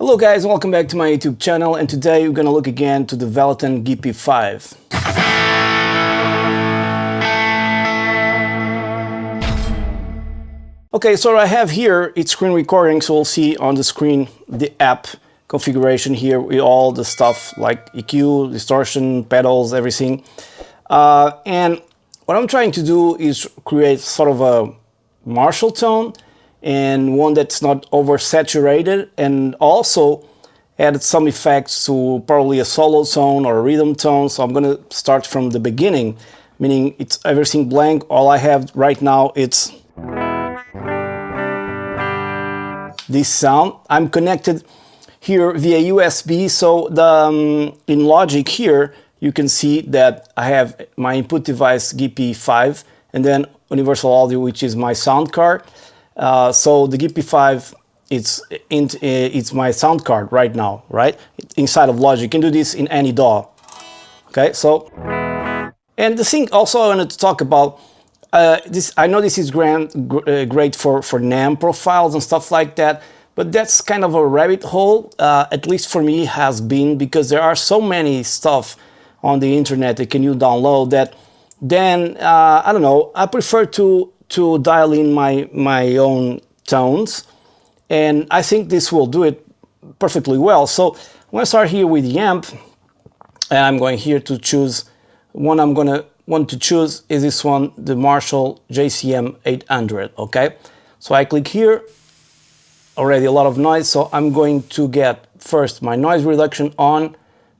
Hello guys, welcome back to my YouTube channel, and today we're gonna look again to the Valeton GP-5. Okay, so I have here, it's screen recording, so we'll see on the screen the app configuration here with all the stuff like EQ, distortion, pedals, everything. And what I'm trying to do is create sort of a Marshall tone and one that's not oversaturated, and also added some effects to probably a solo tone or a rhythm tone. So I'm going to start from the beginning, meaning it's everything blank. All I have right now it's this sound. I'm connected here via USB, so in Logic here you can see that I have my input device GP-5 and then Universal Audio, which is my sound card. So the GP-5, it's my sound card right now, right? Inside of Logic. You can do this in any DAW. Okay, so, and the thing also I wanted to talk about, this, I know this is great for NAMM profiles and stuff like that, but that's kind of a rabbit hole, at least for me has been, because there are so many stuff on the internet that you download that then, I don't know, I prefer to dial in my own tones, and I think this will do it perfectly well. So I'm going to start here with the amp, and I'm going here to choose one. I'm going to want to choose is this one, the Marshall JCM 800. Okay, so I click here, already a lot of noise, so I'm going to get first my noise reduction on,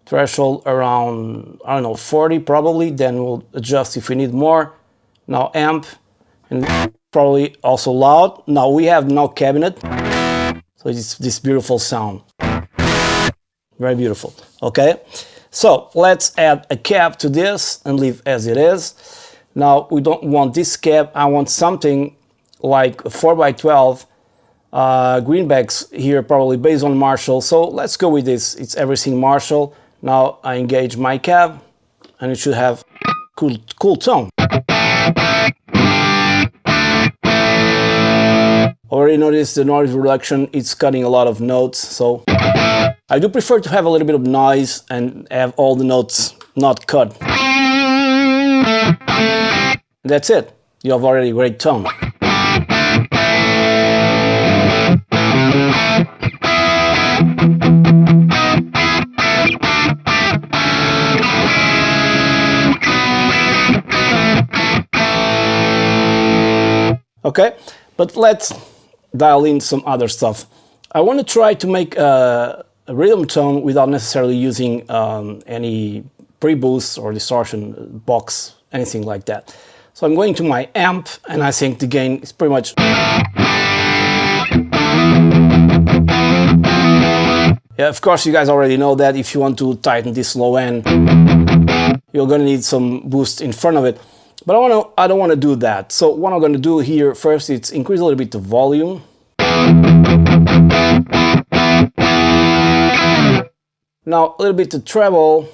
threshold around, I don't know, 40 probably, then we'll adjust if we need more. Now amp, and probably also loud. Now we have no cabinet, so it's this beautiful sound, very beautiful. Okay, so let's add a cab to this and leave as it is. Now we don't want this cab, I want something like a 4x12 greenbacks here, probably based on Marshall. So let's go with this, it's everything Marshall. Now I engage my cab and it should have cool tone. Already noticed the noise reduction, it's cutting a lot of notes, so I do prefer to have a little bit of noise and have all the notes not cut. That's it, you have already a great tone. Okay, but let's dial in some other stuff. I want to try to make a rhythm tone without necessarily using any pre-boost or distortion box, anything like that. So I'm going to my amp, and I think the gain is pretty much... Yeah, of course you guys already know that if you want to tighten this low end, you're going to need some boost in front of it. But I don't want to do that. So what I'm going to do here first is increase a little bit the volume. Now a little bit the treble,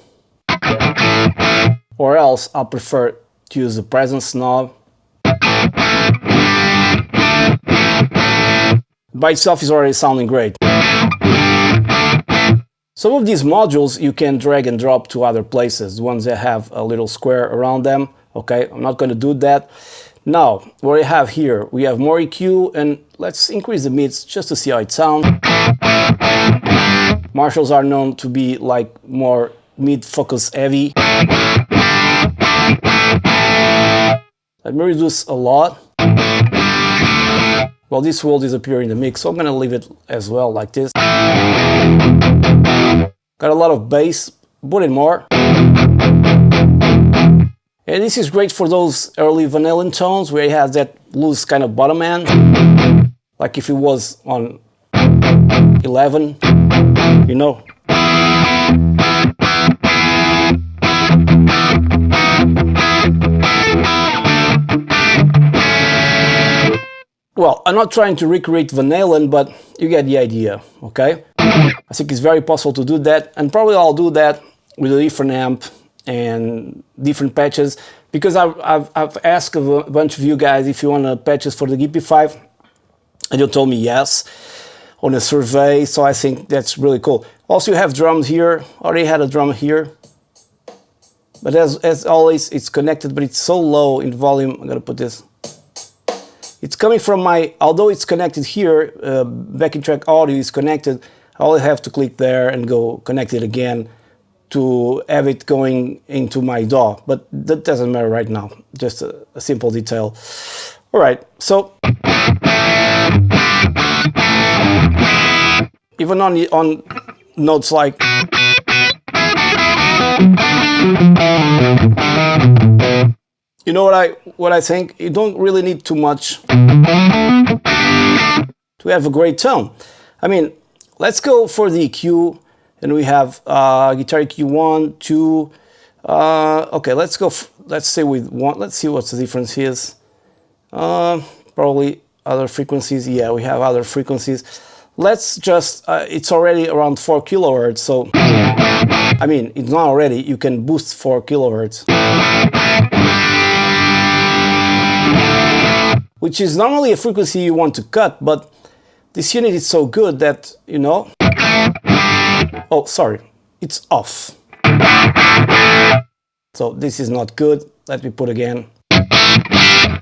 or else I'll prefer to use the presence knob. By itself is already sounding great. Some of these modules you can drag and drop to other places, the ones that have a little square around them. Okay, I'm not going to do that. Now, what we have here, we have more EQ, and let's increase the mids just to see how it sounds. Marshalls are known to be like more mid-focus heavy. Let me reduce a lot. Well, this will disappear in the mix, so I'm going to leave it as well like this. Got a lot of bass, put in more. And this is great for those early vanilla tones where it has that loose kind of bottom end, like if it was on 11, you know. Well, I'm not trying to recreate Van Halen, but you get the idea, okay? I think it's very possible to do that, and probably I'll do that with a different amp and different patches, because I've asked a bunch of you guys if you want patches for the GP-5, and you told me yes. on a survey, so I think that's really cool. Also, you have drums here. Already had a drum here, but as always, it's connected, but it's so low in volume. I'm gonna put this. It's coming from my, although it's connected here, backing track audio is connected. I only have to click there and go connect it again to have it going into my DAW, but that doesn't matter right now. Just a simple detail. All right, so even on notes like you know what I think? You don't really need too much to have a great tone. I mean, let's go for the EQ, and we have guitar EQ 1, 2. Okay, let's go. Let's say with 1. Let's see what the difference is. Probably other frequencies. Yeah, we have other frequencies. Let's just. It's already around 4 kilohertz. So, I mean, it's not already. You can boost 4 kilohertz. Which is normally a frequency you want to cut, but this unit is so good that, you know... Oh, sorry, it's off. So this is not good. Let me put again.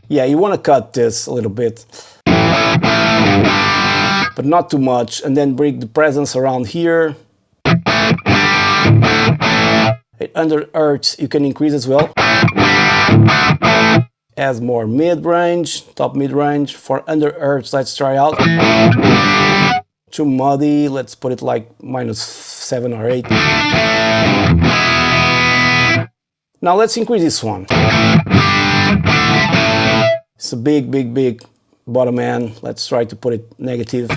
Yeah, you want to cut this a little bit, but not too much, and then bring the presence around here. Under hertz, you can increase as well. As more mid-range, top mid-range. For under hertz, let's try out. Too muddy, let's put it like -7 or 8. Now let's increase this one. It's a big bottom end. Let's try to put it negative.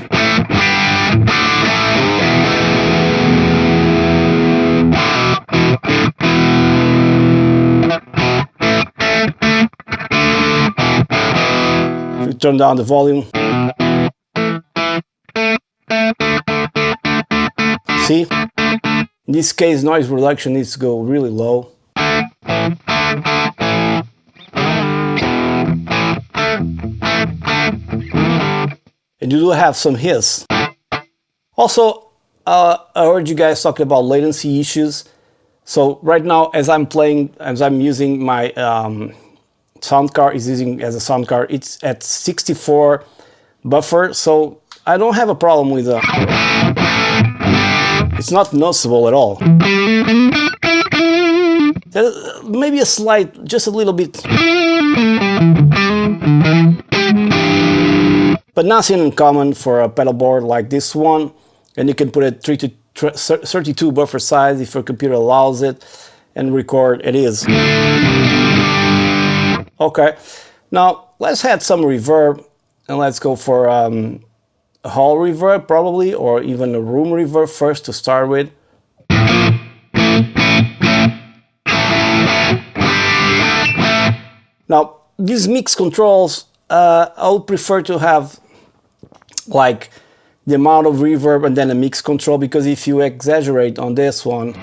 Turn down the volume. See? In this case, noise reduction needs to go really low. And you do have some hiss. Also, I heard you guys talking about latency issues. So right now, as I'm using my sound card, is using as a sound card, it's at 64 buffer, so I don't have a problem with it's not noticeable at all. Maybe a slight, just a little bit, but nothing uncommon for a pedal board like this one. And you can put a 32 buffer size if your computer allows it, and record. It is. Okay, now let's add some reverb, and let's go for a hall reverb probably, or even a room reverb first to start with. Now these mix controls, I would prefer to have like the amount of reverb and then a mix control, because if you exaggerate on this one,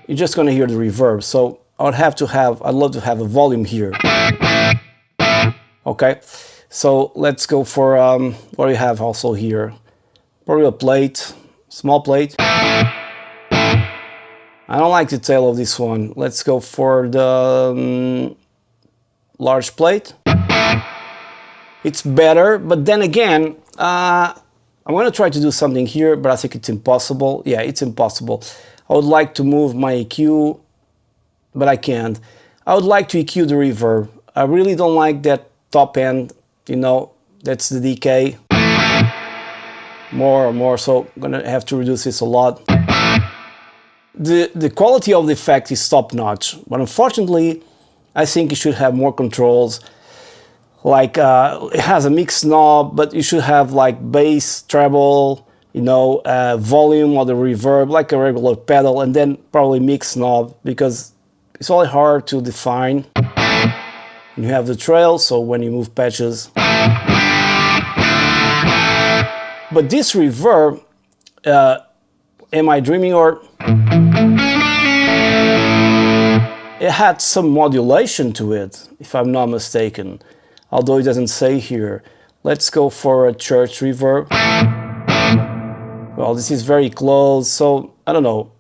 you're just gonna hear the reverb. So I'd love to have a volume here. Okay, so let's go for what do we have also here? Probably a plate, small plate. I don't like the tail of this one. Let's go for the large plate. It's better, but then again, I'm going to try to do something here, but I think it's impossible. Yeah, it's impossible. I would like to move my EQ, but I can't. I would like to EQ the reverb. I really don't like that top end, you know, that's the decay. More, so I'm gonna have to reduce this a lot. The quality of the effect is top notch, but unfortunately, I think you should have more controls. Like, it has a mix knob, but you should have like bass, treble, you know, volume or the reverb, like a regular pedal, and then probably mix knob, because it's only hard to define. You have the trail, so when you move patches. But this reverb, am I dreaming, or it had some modulation to it, if I'm not mistaken, although it doesn't say here. Let's go for a church reverb. Well, this is very close, so I don't know.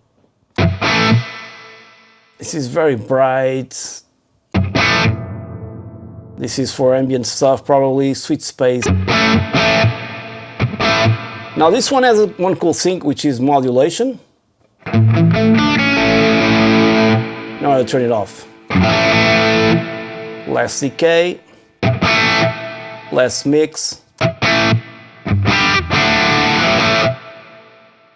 This is very bright. This is for ambient stuff, probably sweet space. Now this one has one cool thing, which is modulation. Now I'll turn it off. Less decay, less mix.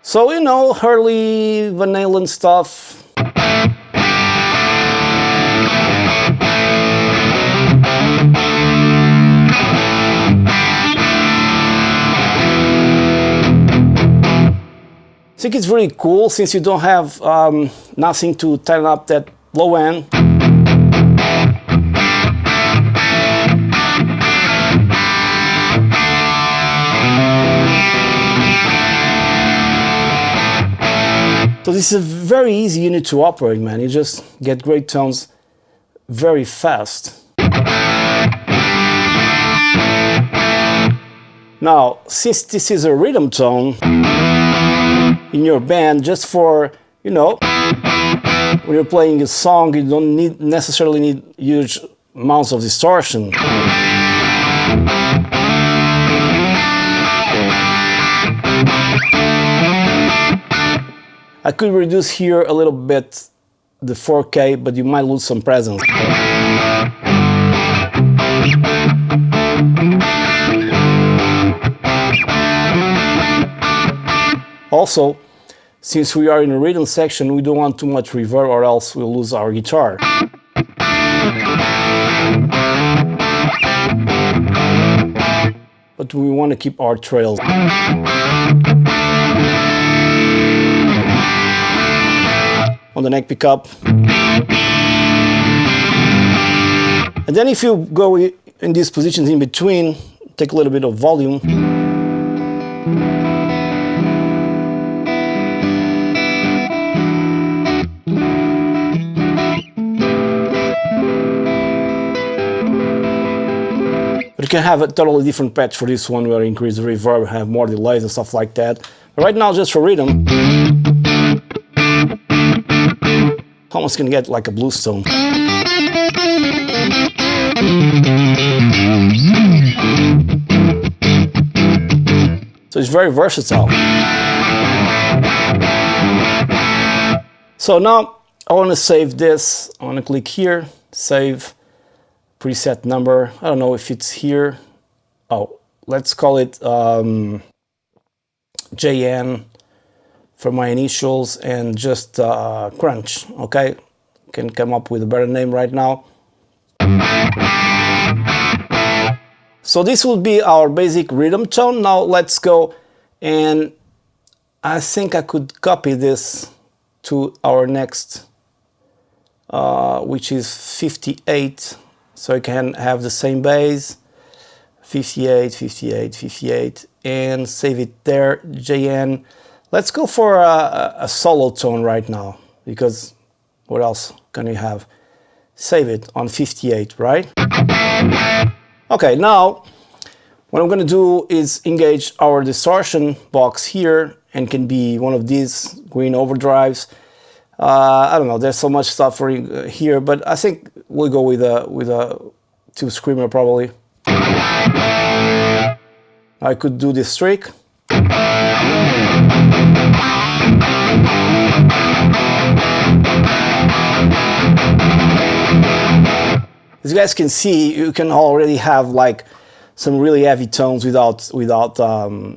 So, you know, early vanilla stuff. I think it's really cool since you don't have nothing to tighten up that low end. So this is a very easy unit to operate, man. You just get great tones very fast. Now, since this is a rhythm tone in your band, just for, you know, when you're playing a song, you don't necessarily need huge amounts of distortion. I could reduce here a little bit the 4K, but you might lose some presence. Also, since we are in a rhythm section, we don't want too much reverb or else we'll lose our guitar. But we want to keep our trails. On the neck pickup. And then if you go in these positions in between, take a little bit of volume. But you can have a totally different patch for this one where you increase the reverb, have more delays and stuff like that. But right now, just for rhythm, almost gonna get like a blues tone. So it's very versatile. So now I want to save this. I want to click here, save preset number. I don't know if it's here. Oh, let's call it JN for my initials and just crunch. Okay, can come up with a better name right now. So this will be our basic rhythm tone. Now let's go, and I think I could copy this to our next, which is 58. So I can have the same bass, 58, 58, 58, and save it there, JN. Let's go for a solo tone right now, because what else can you have? Save it on 58, right? Okay, now what I'm going to do is engage our distortion box here, and can be one of these green overdrives. I don't know, there's so much stuff for here, but I think we'll go with a tube screamer probably. I could do this trick. As you guys can see, you can already have like some really heavy tones without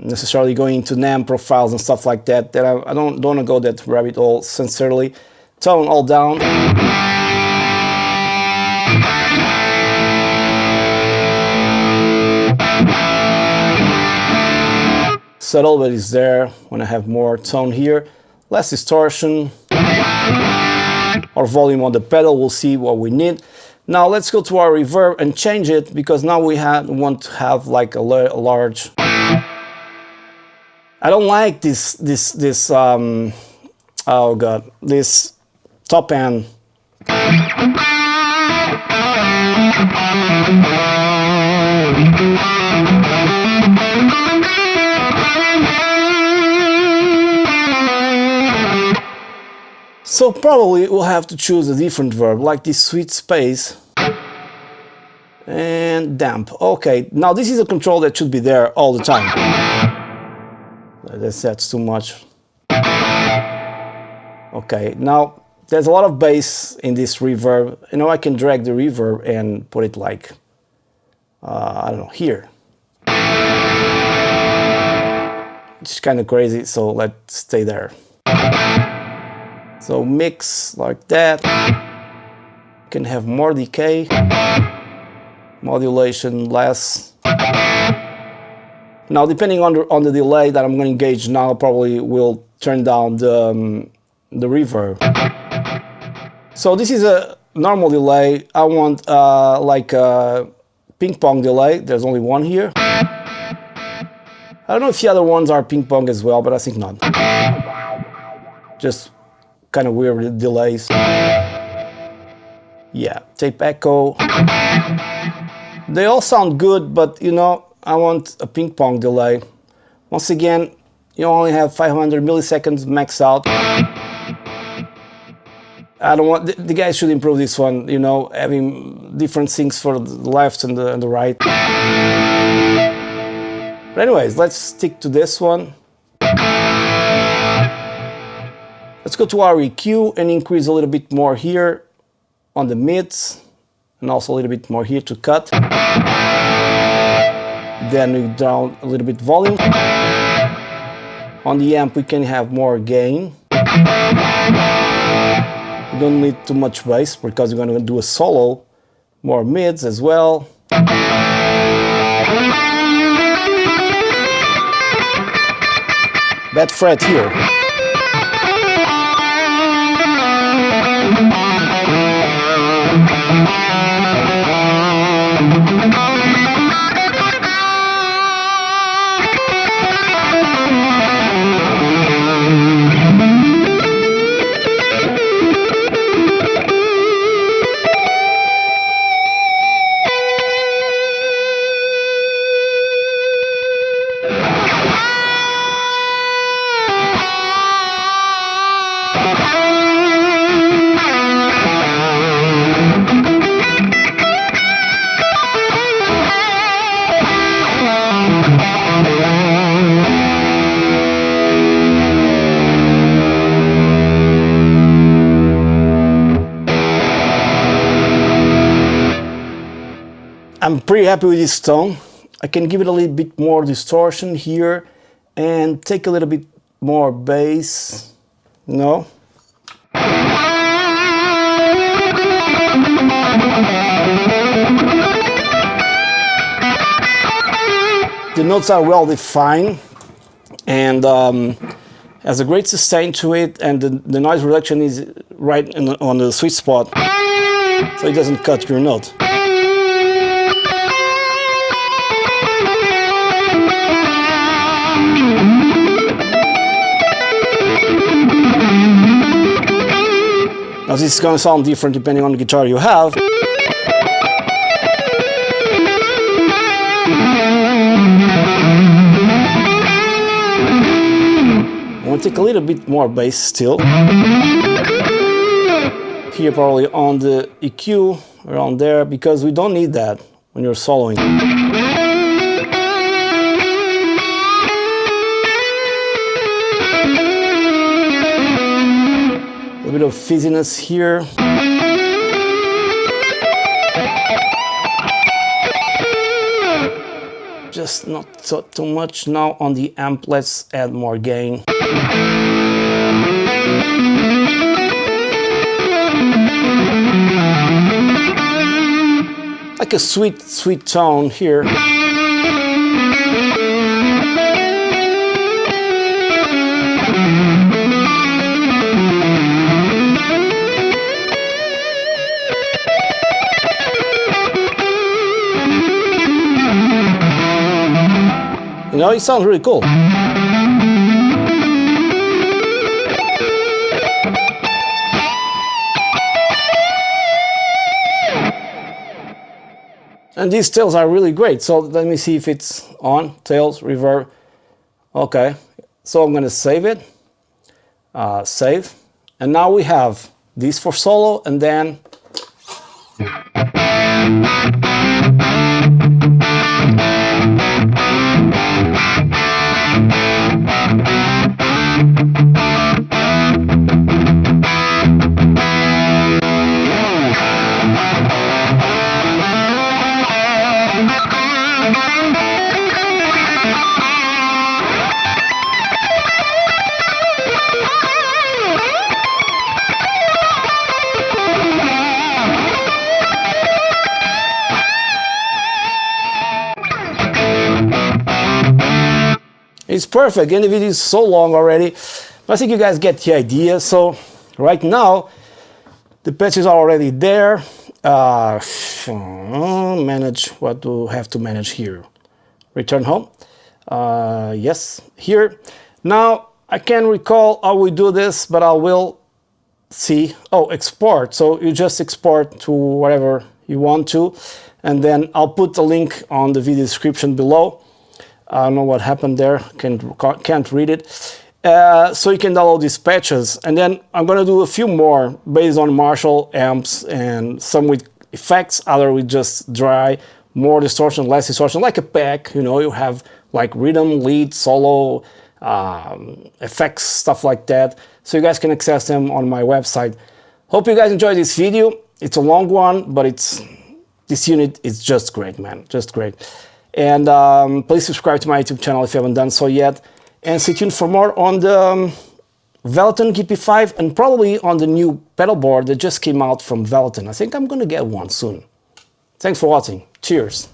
necessarily going into NAMM profiles and stuff like that. That I don't want to go that rabbit hole, sincerely. Tone all down. Subtle, but it's there. When I have more tone here, less distortion, or volume on the pedal, we'll see what we need. Now let's go to our reverb and change it, because now we want to have like a large. I don't like this oh god, this top end. So probably we'll have to choose a different verb, like this sweet space and damp. Okay, now this is a control that should be there all the time. That's too much. Okay, now there's a lot of bass in this reverb. You know, I can drag the reverb and put it like, I don't know, here. It's kind of crazy, so let's stay there. So mix like that. You can have more decay, modulation less. Now, depending on the delay that I'm going to engage now, probably will turn down the reverb. So this is a normal delay. I want like a ping pong delay. There's only one here. I don't know if the other ones are ping pong as well, but I think not. Just kind of weird delays. Yeah, tape echo. They all sound good, but you know, I want a ping pong delay. Once again, you only have 500 milliseconds maxed out. I don't want, the guys should improve this one, you know, having different things for the left and the right. But anyways, let's stick to this one. Let's go to our EQ and increase a little bit more here on the mids, and also a little bit more here to cut. Then we down a little bit volume. On the amp we can have more gain. We don't need too much bass because we're going to do a solo. More mids as well. Bad fret here. I'm pretty happy with this tone. I can give it a little bit more distortion here and take a little bit more bass. No? The notes are well defined and has a great sustain to it, and the noise reduction is right on the sweet spot, so it doesn't cut your note. Now this is going to sound different depending on the guitar you have. I want to take a little bit more bass still. Here probably on the EQ, around there, because we don't need that when you're soloing. A bit of fizziness here. Just not too much. Now on the amp, let's add more gain. Like a sweet tone here. You know, it sounds really cool. And these tails are really great. So let me see if it's on. Tails, reverb. Okay, so I'm gonna save it. Save. And now we have this for solo, and then it's perfect, and the video is so long already. I think you guys get the idea. So right now, the patches are already there. Manage, what do I have to manage here? Return home. Yes, here. Now, I can't recall how we do this, but I will see. Oh, export. So you just export to whatever you want to. And then I'll put the link on the video description below. I don't know what happened there, can't read it. So you can download these patches, and then I'm gonna do a few more based on Marshall amps, and some with effects, other with just dry, more distortion, less distortion, like a pack, you know, you have like rhythm, lead, solo, effects, stuff like that. So you guys can access them on my website. Hope you guys enjoyed this video. It's a long one, but this unit is just great, man, just great. And please subscribe to my YouTube channel if you haven't done so yet. And stay tuned for more on the Valeton GP-5 and probably on the new pedal board that just came out from Valeton. I think I'm going to get one soon. Thanks for watching. Cheers.